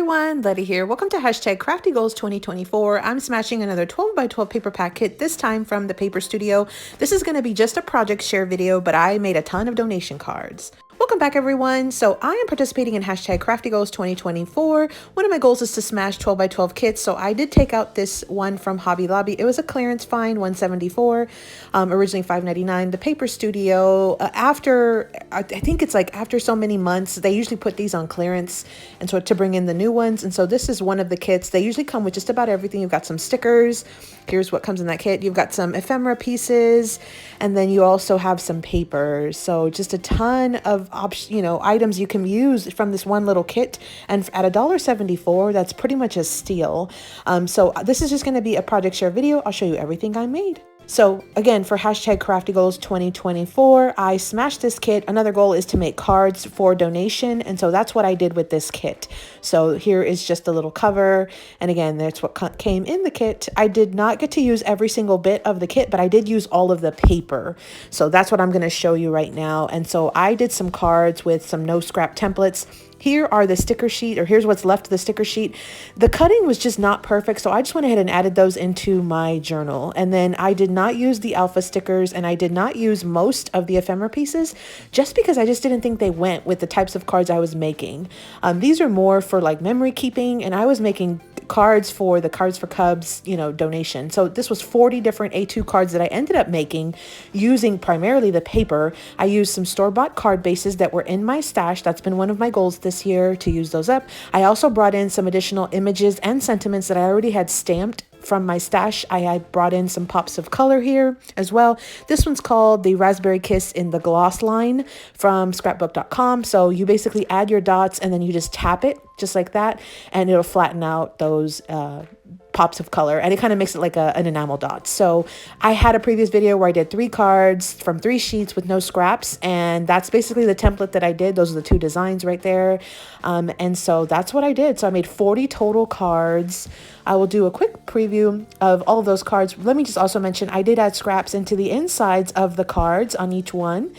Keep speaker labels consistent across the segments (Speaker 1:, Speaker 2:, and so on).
Speaker 1: everyone, Letty here. Welcome to hashtag Crafty Goals 2024. I'm smashing another 12 by 12 paper pack kit, this time from the Paper Studio. This is going to be just a project share video, but I made a ton of donation cards. Welcome back everyone. So I am participating in hashtag Crafty Goals 2024. One of my goals is to smash 12 by 12 kits. So I did take out this one from Hobby Lobby. It was a clearance find, $174, originally $5.99. The Paper Studio, I think it's like after so many months, they usually put these on clearance and so to bring in the new ones. And so this is one of the kits. They usually come with just about everything. You've got some stickers. Here's what comes in that kit. You've got some ephemera pieces, and then you also have some papers. So just a ton of items you can use from this one little kit, and at $1.74, that's pretty much a steal. So this is just going to be a project share video. I'll show you everything I made. So again, for hashtag Crafty Goals 2024, I smashed this kit. Another goal is to make cards for donation. And so that's what I did with this kit. So here is just a little cover. And again, that's what came in the kit. I did not get to use every single bit of the kit, but I did use all of the paper. So that's what I'm going to show you right now. And so I did some cards with some no scrap templates. Here are the sticker sheet, or here's what's left of the sticker sheet. The cutting was just not perfect, so I just went ahead and added those into my journal. And then I did not use the alpha stickers, and I did not use most of the ephemera pieces, just because I just didn't think they went with the types of cards I was making. These are more for like memory keeping, and I was making cards for the Cards for Cubs, donation. So this was 40 different A2 cards that I ended up making using primarily the paper. I used some store-bought card bases that were in my stash. That's been one of my goals this year, to use those up. I also brought in some additional images and sentiments that I already had stamped from my stash. I had brought in some pops of color here as well. This one's called the Raspberry Kiss in the Gloss line from scrapbook.com. So you basically add your dots and then you just tap it just like that, and it'll flatten out those pops of color, and it kind of makes it like an enamel dot. So I had a previous video where I did 3 cards from 3 sheets with no scraps, and that's basically the template that I did. Those are the 2 designs right there. And so that's what I did. So I made 40 total cards. I will do a quick preview of all of those cards. Let me just also mention, I did add scraps into the insides of the cards on each one.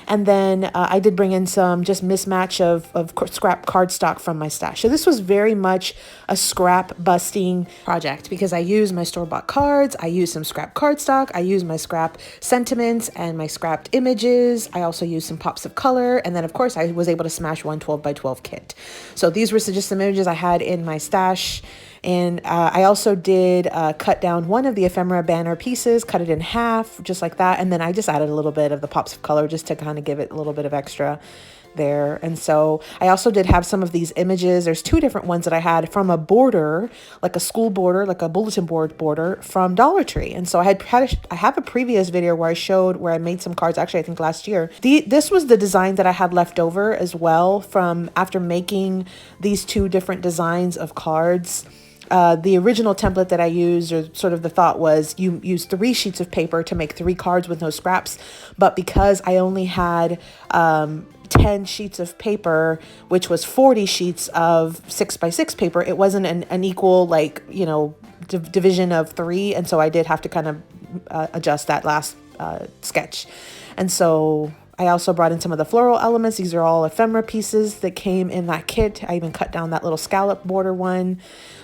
Speaker 1: And then I did bring in some just mismatch of scrap cardstock from my stash. So this was very much a scrap busting project, because I used my store-bought cards, I used some scrap cardstock, I used my scrap sentiments and my scrapped images. I also used some pops of color. And then of course I was able to smash one 12 by 12 kit. So these were just some images I had in my stash. And I also did cut down one of the ephemera banner pieces, cut it in half, just like that. And then I just added a little bit of the pops of color just to kind of give it a little bit of extra there. And so I also did have some of these images. There's 2 different ones that I had from a border, like a school border, like a bulletin board border from Dollar Tree. And so I have a previous video where I showed where I made some cards, actually I think last year. This was the design that I had left over as well from after making these 2 different designs of cards. The original template that I used, or sort of the thought was, you use 3 sheets of paper to make 3 cards with no scraps. But because I only had 10 sheets of paper, which was 40 sheets of 6 by 6 paper, it wasn't an equal, division of 3. And so I did have to kind of adjust that last sketch. And so I also brought in some of the floral elements. These are all ephemera pieces that came in that kit. I even cut down that little scallop border one.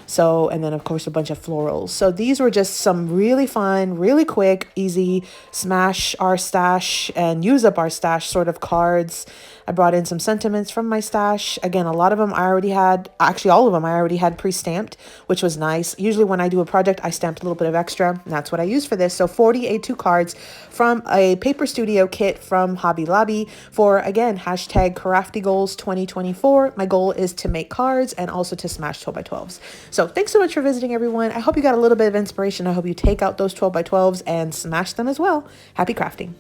Speaker 1: So, and then of course a bunch of florals. So these were just some really fun, really quick, easy smash our stash and use up our stash sort of cards. I brought in some sentiments from my stash. Again, a lot of them I already had, actually all of them I already had pre-stamped, which was nice. Usually when I do a project, I stamped a little bit of extra, and that's what I use for this. So 40 A2 cards from a Paper Studio kit from Hobby Lobby for, again, hashtag Crafty Goals 2024. My goal is to make cards and also to smash 12 by 12s. So thanks so much for visiting, everyone. I hope you got a little bit of inspiration. I hope you take out those 12 by 12s and smash them as well. Happy crafting.